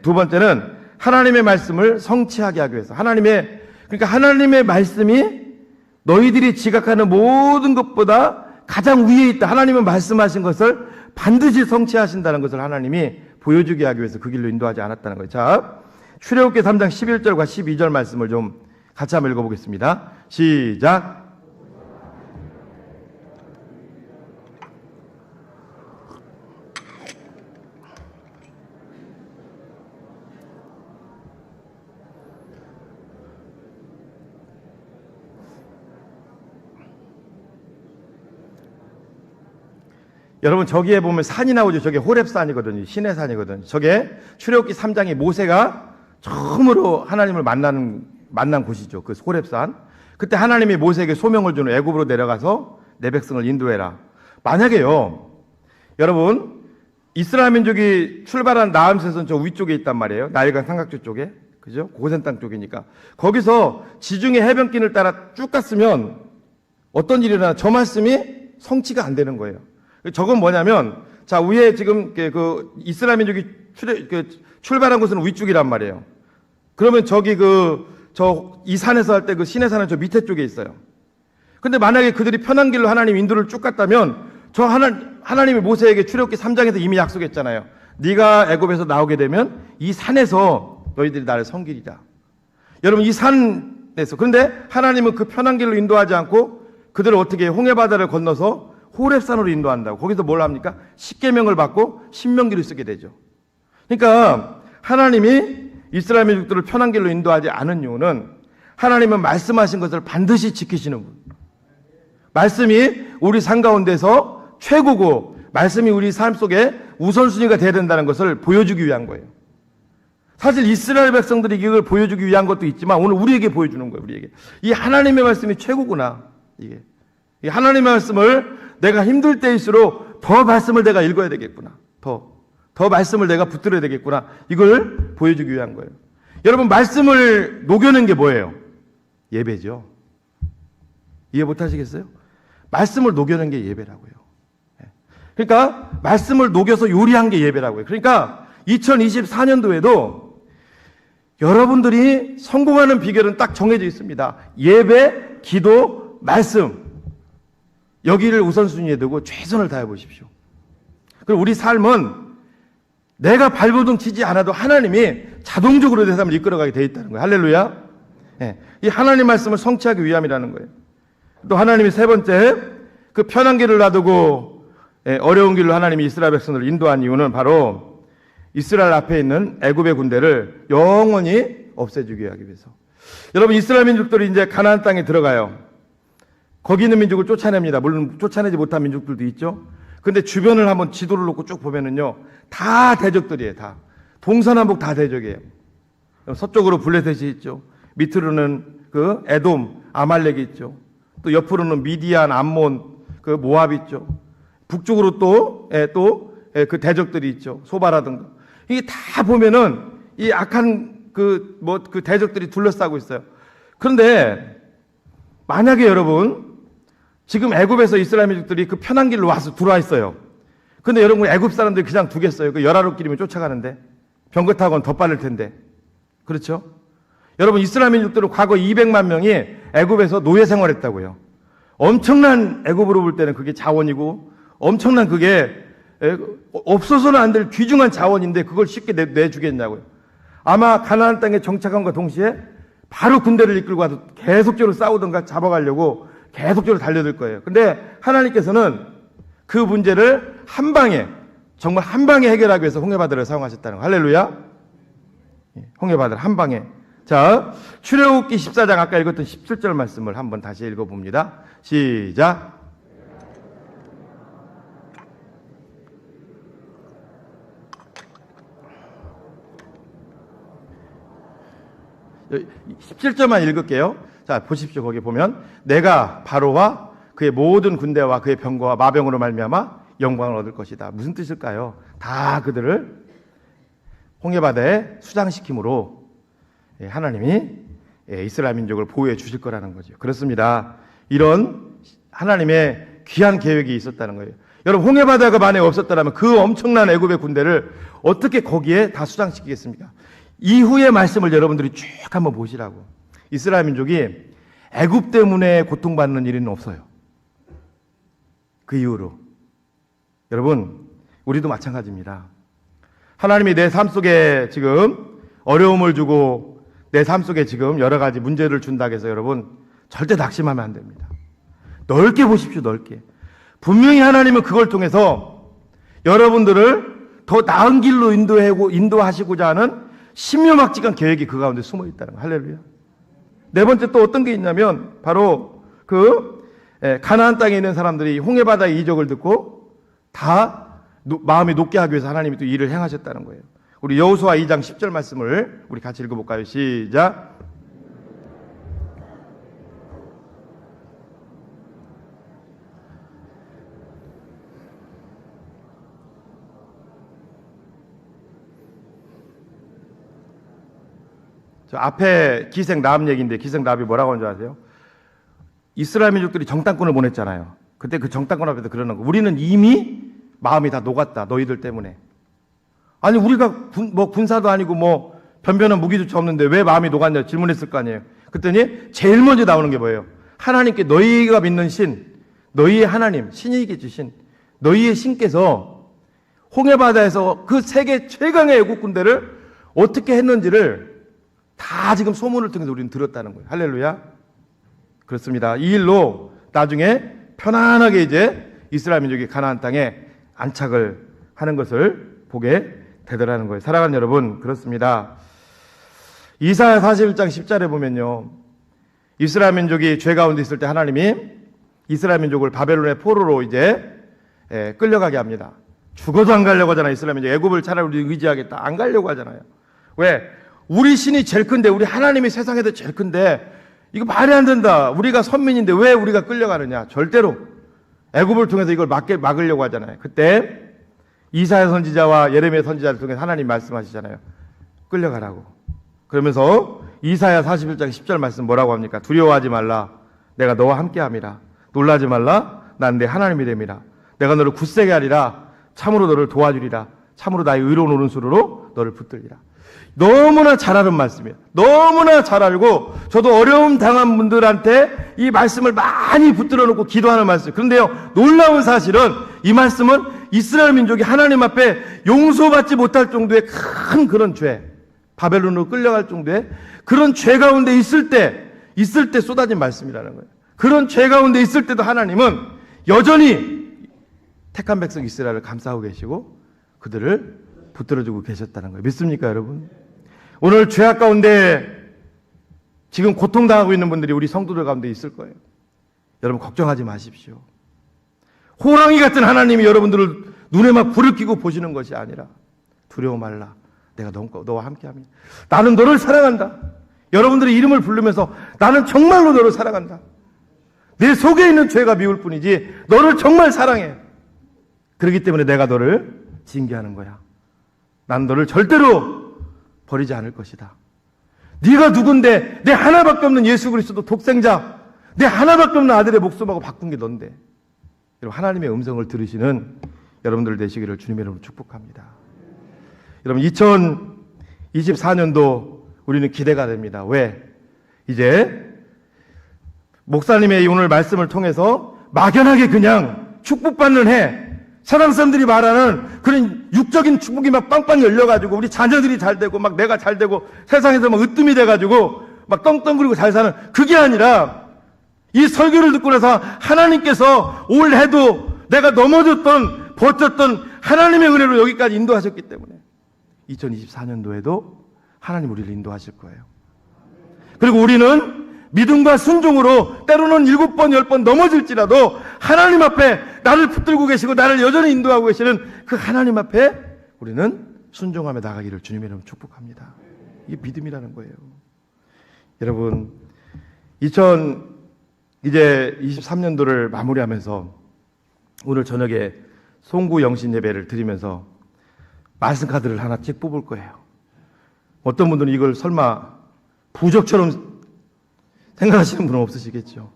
두 번째는 하나님의 말씀을 성취하게 하기 위해서 그러니까 하나님의 말씀이 너희들이 지각하는 모든 것보다 가장 위에 있다. 하나님은 말씀하신 것을 반드시 성취하신다는 것을 하나님이 보여주게 하기 위해서 그 길로 인도하지 않았다는 거예요. 자, 출애굽기 3장 11절과 12절 말씀을 좀 같이 한번 읽어보겠습니다. 시작. 여러분 저기에 보면 산이 나오죠. 저게 호렙산이거든요. 신의 산이거든요. 저게 출애굽기 3장에 모세가 처음으로 하나님을 만난 곳이죠. 그 호렙산. 그때 하나님이 모세에게 소명을 주는 애굽으로 내려가서 내 백성을 인도해라. 만약에요, 여러분 이스라엘 민족이 출발한 나암셋은 저 위쪽에 있단 말이에요. 나일강 삼각주 쪽에, 그죠? 고센 땅 쪽이니까 거기서 지중해 해변길을 따라 쭉 갔으면 어떤 일이 일어나? 저 말씀이 성취가 안 되는 거예요. 저건 뭐냐면, 자, 위에 지금 그 이스라엘 민족이 출발한 곳은 위쪽이란 말이에요. 그러면 저기 이 산에서 할 때 그 신의 산은 저 밑에 쪽에 있어요. 근데 만약에 그들이 편한 길로 하나님 인도를 쭉 갔다면, 하나님이 모세에게 출애굽기 3장에서 이미 약속했잖아요. 네가 애굽에서 나오게 되면 이 산에서 너희들이 나를 섬기리라. 여러분 이 산에서, 그런데 하나님은 그 편한 길로 인도하지 않고 그들을 어떻게 홍해 바다를 건너서 호렙산으로 인도한다고. 거기서 뭘 합니까? 십계명을 받고 신명기를 쓰게 되죠. 그러니까 하나님이 이스라엘 민족들을 편한 길로 인도하지 않은 이유는 하나님은 말씀하신 것을 반드시 지키시는 분. 말씀이 우리 삶 가운데서 최고고 말씀이 우리 삶 속에 우선순위가 돼야 된다는 것을 보여주기 위한 거예요. 사실 이스라엘 백성들이 이걸 보여주기 위한 것도 있지만 오늘 우리에게 보여주는 거예요. 우리에게 이 하나님의 말씀이 최고구나. 이게 이 하나님의 말씀을 내가 힘들 때일수록 더 말씀을 내가 읽어야 되겠구나. 더 말씀을 내가 붙들어야 되겠구나. 이걸 보여주기 위한 거예요. 여러분 말씀을 녹여낸 게 뭐예요? 예배죠. 이해 못 하시겠어요? 말씀을 녹여낸 게 예배라고요. 그러니까 말씀을 녹여서 요리한 게 예배라고요. 그러니까 2024년도에도 여러분들이 성공하는 비결은 딱 정해져 있습니다. 예배, 기도, 말씀. 여기를 우선순위에 두고 최선을 다해 보십시오. 그리고 우리 삶은 내가 발버둥 치지 않아도 하나님이 자동적으로 내 삶을 이끌어가게 돼 있다는 거예요. 할렐루야. 이 하나님 말씀을 성취하기 위함이라는 거예요. 또 하나님이 세 번째, 그 편한 길을 놔두고 어려운 길로 하나님이 이스라엘 백성들을 인도한 이유는 바로 이스라엘 앞에 있는 애굽의 군대를 영원히 없애주게 하기 위해서. 여러분 이스라엘 민족들이 이제 가나안 땅에 들어가요. 거기 있는 민족을 쫓아냅니다. 물론 쫓아내지 못한 민족들도 있죠. 근데 주변을 한번 지도를 놓고 쭉 보면은요, 다 대적들이에요. 다 동서남북 다 대적이에요. 서쪽으로 블레셋이 있죠. 밑으로는 그 에돔, 아말렉이 있죠. 또 옆으로는 미디안, 암몬, 그 모압 있죠. 북쪽으로 또 그 대적들이 있죠. 소바라든가. 이게 다 보면은 이 악한 그 대적들이 둘러싸고 있어요. 그런데 만약에 여러분 지금 애굽에서 이스라엘 민족들이 그 편한 길로 와서 들어와 있어요. 근데 여러분 애굽 사람들이 그냥 두겠어요. 그 열아홉길이면 쫓아가는데 병거 타고는 더 빠를 텐데. 그렇죠? 여러분 이스라엘 민족들은 과거 200만 명이 애굽에서 노예 생활했다고요. 엄청난, 애굽으로 볼 때는 그게 자원이고 엄청난, 그게 없어서는 안 될 귀중한 자원인데 그걸 쉽게 내주겠냐고요. 아마 가나안 땅에 정착함과 동시에 바로 군대를 이끌고 와서 계속적으로 싸우던가 잡아가려고 계속적으로 달려들 거예요. 근데 하나님께서는 그 문제를 한 방에, 정말 한 방에 해결하기 위해서 홍해바다를 사용하셨다는 거. 할렐루야. 홍해바다를 한 방에. 자, 출애굽기 14장 아까 읽었던 17절 말씀을 한번 다시 읽어봅니다. 시작. 17절만 읽을게요. 자, 보십시오. 거기 보면 내가 바로와 그의 모든 군대와 그의 병거와 마병으로 말미암아 영광을 얻을 것이다. 무슨 뜻일까요? 다 그들을 홍해바다에 수장시킴으로 하나님이 이스라엘 민족을 보호해 주실 거라는 거죠. 그렇습니다. 이런 하나님의 귀한 계획이 있었다는 거예요. 여러분, 홍해바다가 만약에 없었더라면 그 엄청난 애굽의 군대를 어떻게 거기에 다 수장시키겠습니까? 이후의 말씀을 여러분들이 쭉 한번 보시라고. 이스라엘 민족이 애굽 때문에 고통받는 일은 없어요. 그 이후로. 여러분, 우리도 마찬가지입니다. 하나님이 내 삶 속에 지금 어려움을 주고 내 삶 속에 지금 여러 가지 문제를 준다고 해서 여러분 절대 낙심하면 안 됩니다. 넓게 보십시오, 넓게. 분명히 하나님은 그걸 통해서 여러분들을 더 나은 길로 인도하시고자 하는 신묘막직한 계획이 그 가운데 숨어 있다는 거. 할렐루야. 네 번째 또 어떤 게 있냐면 바로 가나안 땅에 있는 사람들이 홍해바다의 이적을 듣고 다 마음이 높게 하기 위해서 하나님이 또 일을 행하셨다는 거예요. 우리 여호수아 2장 10절 말씀을 우리 같이 읽어볼까요? 시작. 저 앞에 기생라합 얘기인데 기생라합이 뭐라고 하는 줄 아세요? 이스라엘 민족들이 정탐꾼을 보냈잖아요. 그때 그 정탐꾼 앞에서 그러는 거. 우리는 이미 마음이 다 녹았다. 너희들 때문에. 아니 우리가 군사도 아니고 뭐 변변한 무기조차 없는데 왜 마음이 녹았냐 질문했을 거 아니에요. 그랬더니 제일 먼저 나오는 게 뭐예요? 하나님께 너희가 믿는 신, 너희의 하나님, 신이게 주신 너희의 신께서 홍해바다에서 그 세계 최강의 애국 군대를 어떻게 했는지를 다 지금 소문을 통해서 우리는 들었다는 거예요. 할렐루야. 그렇습니다. 이 일로 나중에 편안하게 이제 이스라엘 민족이 가나안 땅에 안착을 하는 것을 보게 되더라는 거예요. 사랑하는 여러분, 그렇습니다. 이사야 41장 10절에 보면요, 이스라엘 민족이 죄 가운데 있을 때 하나님이 이스라엘 민족을 바벨론의 포로로 이제 끌려가게 합니다. 죽어도 안 가려고 하잖아요. 이스라엘 민족. 애굽을 차라리 우리 의지하겠다. 안 가려고 하잖아요. 왜? 우리 신이 제일 큰데, 우리 하나님이 세상에서 제일 큰데 이거 말이 안 된다. 우리가 선민인데 왜 우리가 끌려가느냐. 절대로 애굽을 통해서 이걸 막으려고 하잖아요. 그때 이사야 선지자와 예레미야 선지자를 통해 하나님 말씀하시잖아요. 끌려가라고. 그러면서 이사야 41장 10절 말씀 뭐라고 합니까? 두려워하지 말라. 내가 너와 함께함이라. 놀라지 말라. 난 내 하나님이 됨이라. 내가 너를 굳세게 하리라. 참으로 너를 도와주리라. 참으로 나의 의로운 오른손으로 너를 붙들리라. 너무나 잘 아는 말씀이에요. 너무나 잘 알고 저도 어려움 당한 분들한테 이 말씀을 많이 붙들어 놓고 기도하는 말씀. 그런데요, 놀라운 사실은 이 말씀은 이스라엘 민족이 하나님 앞에 용서받지 못할 정도의 큰 그런 죄, 바벨론으로 끌려갈 정도의 그런 죄 가운데 있을 때 쏟아진 말씀이라는 거예요. 그런 죄 가운데 있을 때도 하나님은 여전히 택한 백성 이스라엘을 감싸고 계시고 그들을 붙들어주고 계셨다는 거예요. 믿습니까, 여러분? 오늘 죄악 가운데 지금 고통당하고 있는 분들이 우리 성도들 가운데 있을 거예요. 여러분 걱정하지 마십시오. 호랑이 같은 하나님이 여러분들을 눈에 막 불을 켜고 보시는 것이 아니라 두려워 말라. 내가 너와 함께합니다. 나는 너를 사랑한다. 여러분들의 이름을 부르면서 나는 정말로 너를 사랑한다. 내 속에 있는 죄가 미울 뿐이지 너를 정말 사랑해. 그렇기 때문에 내가 너를 징계하는 거야. 난 너를 절대로 버리지 않을 것이다. 네가 누군데 내 하나밖에 없는 예수 그리스도 독생자, 내 하나밖에 없는 아들의 목숨하고 바꾼 게 넌데. 여러분, 하나님의 음성을 들으시는 여러분들 되시기를 주님의 이름으로 축복합니다. 여러분, 2024년도 우리는 기대가 됩니다. 왜? 이제 목사님의 오늘 말씀을 통해서 막연하게 그냥 축복받는 해, 세상 사람들이 말하는 그런 육적인 축복이 막 빵빵 열려가지고 우리 자녀들이 잘 되고 막 내가 잘 되고 세상에서 막 으뜸이 돼가지고 막 떵떵거리고 잘 사는, 그게 아니라 이 설교를 듣고 나서 하나님께서 올해도 내가 넘어졌던 버텼던 하나님의 은혜로 여기까지 인도하셨기 때문에 2024년도에도 하나님 우리를 인도하실 거예요. 그리고 우리는 믿음과 순종으로 때로는 7번, 10번 넘어질지라도 하나님 앞에 나를 붙들고 계시고 나를 여전히 인도하고 계시는 그 하나님 앞에 우리는 순종하며 나가기를 주님의 이름으로 축복합니다. 이게 믿음이라는 거예요. 여러분, 2023년도를 마무리하면서 오늘 저녁에 송구 영신 예배를 드리면서 말씀 카드를 하나씩 뽑을 거예요. 어떤 분들은 이걸 설마 부적처럼 생각하시는 분은 없으시겠죠.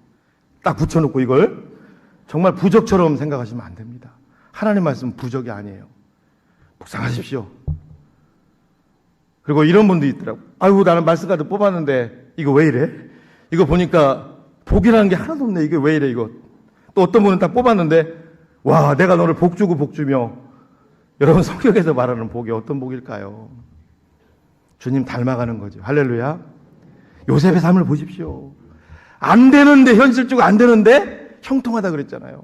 딱 붙여놓고 이걸 정말 부적처럼 생각하시면 안 됩니다. 하나님 말씀은 부적이 아니에요. 묵상하십시오. 그리고 이런 분도 있더라고. 아이고, 나는 말씀카드 뽑았는데 이거 왜 이래? 이거 보니까 복이라는 게 하나도 없네. 이게 왜 이래 이거. 또 어떤 분은 딱 뽑았는데 와, 내가 너를 복 주고 복 주며. 여러분, 성경에서 말하는 복이 어떤 복일까요? 주님 닮아가는 거죠. 할렐루야. 요셉의 삶을 보십시오. 안 되는데, 현실적으로 안 되는데 형통하다 그랬잖아요.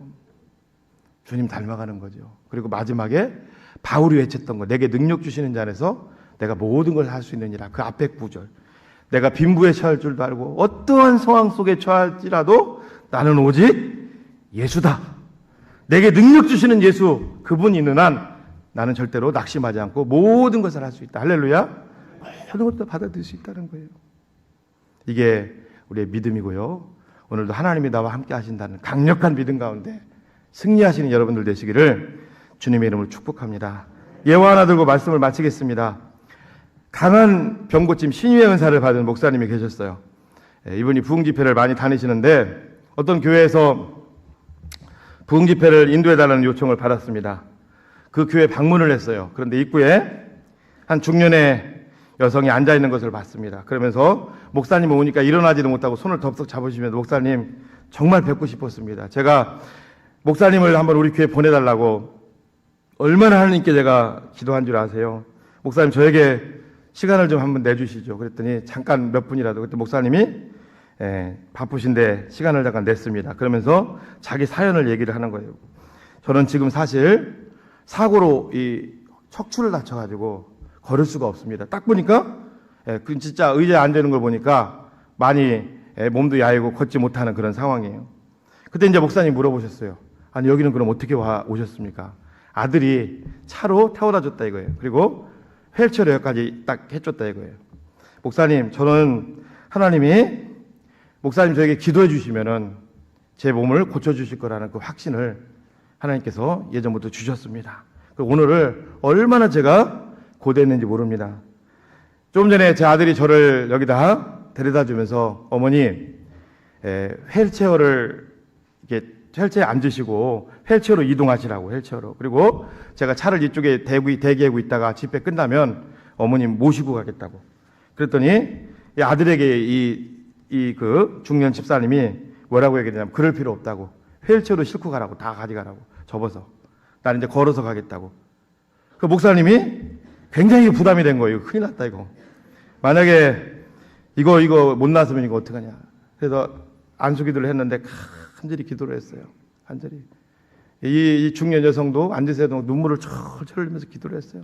주님 닮아가는 거죠. 그리고 마지막에 바울이 외쳤던 거, 내게 능력 주시는 자 안에서 내가 모든 걸 할 수 있느니라. 그 앞에 구절, 내가 빈부에 처할 줄도 알고 어떠한 상황 속에 처할지라도 나는 오직 예수다. 내게 능력 주시는 예수, 그분이 있는 한 나는 절대로 낙심하지 않고 모든 것을 할 수 있다. 할렐루야. 모든 것도 받아들일 수 있다는 거예요. 이게 우리의 믿음이고요. 오늘도 하나님이 나와 함께 하신다는 강력한 믿음 가운데 승리하시는 여러분들 되시기를 주님의 이름으로 축복합니다. 예화 하나 들고 말씀을 마치겠습니다. 강한 병고침 신유의 은사를 받은 목사님이 계셨어요. 이분이 부흥집회를 많이 다니시는데 어떤 교회에서 부흥집회를 인도해달라는 요청을 받았습니다. 그 교회 방문을 했어요. 그런데 입구에 한 중년의 여성이 앉아있는 것을 봤습니다. 그러면서 목사님 오니까 일어나지도 못하고 손을 덥석 잡으시면서 목사님 정말 뵙고 싶었습니다. 제가 목사님을 한번 우리 교회에 보내달라고 얼마나 하나님께 제가 기도한 줄 아세요? 목사님 저에게 시간을 좀 한번 내주시죠. 그랬더니 잠깐 몇 분이라도. 그때 목사님이 바쁘신데 시간을 잠깐 냈습니다. 그러면서 자기 사연을 얘기를 하는 거예요. 저는 지금 사실 사고로 이 척추를 다쳐가지고 걸을 수가 없습니다. 딱 보니까 그 진짜 의자에 앉는 걸 보니까 많이 몸도 야이고 걷지 못하는 그런 상황이에요. 그때 이제 목사님 물어보셨어요. 아니 여기는 그럼 어떻게 오셨습니까? 아들이 차로 태워다 줬다 이거예요. 그리고 휠체어까지 딱 해줬다 이거예요. 목사님, 저는 하나님이 목사님 저에게 기도해 주시면은 제 몸을 고쳐주실 거라는 그 확신을 하나님께서 예전부터 주셨습니다. 그리고 오늘을 얼마나 제가 고대했는지 모릅니다. 좀 전에 제 아들이 저를 여기다 데려다 주면서 어머니 휠체어를 이렇게 휠체어에 앉으시고 휠체어로 이동하시라고, 휠체어로. 그리고 제가 차를 이쪽에 대기하고 있다가 집회 끝나면 어머님 모시고 가겠다고. 그랬더니 이 아들에게 그 중년 집사님이 뭐라고 얘기했냐면 그럴 필요 없다고. 휠체어로 싣고 가라고, 다 가져가라고. 접어서. 나는 이제 걸어서 가겠다고. 그 목사님이 굉장히 부담이 된 거예요. 큰일 났다 이거. 만약에 이거 못 나서면 이거 어떡하냐. 그래서 안수기도를 했는데 간절히 기도를 했어요. 간절히. 이 중년 여성도 앉으세요. 눈물을 철철 흘리면서 기도를 했어요.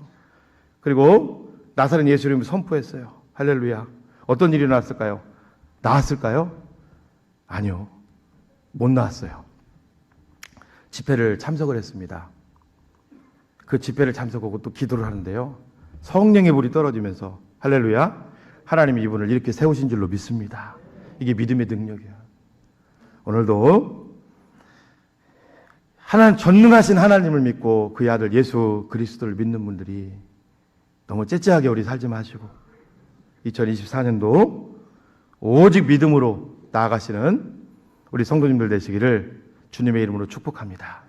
그리고 나사렛 예수 이름을 선포했어요. 할렐루야. 어떤 일이 나왔을까요? 나았을까요? 아니요. 못 나왔어요. 집회를 참석을 했습니다. 그 집회를 참석하고 또 기도를 하는데요. 성령의 불이 떨어지면서 할렐루야. 하나님이 이분을 이렇게 세우신 줄로 믿습니다. 이게 믿음의 능력이야. 오늘도 전능하신 하나님을 믿고 그의 아들 예수 그리스도를 믿는 분들이 너무 째째하게 우리 살지 마시고 2024년도 오직 믿음으로 나아가시는 우리 성도님들 되시기를 주님의 이름으로 축복합니다.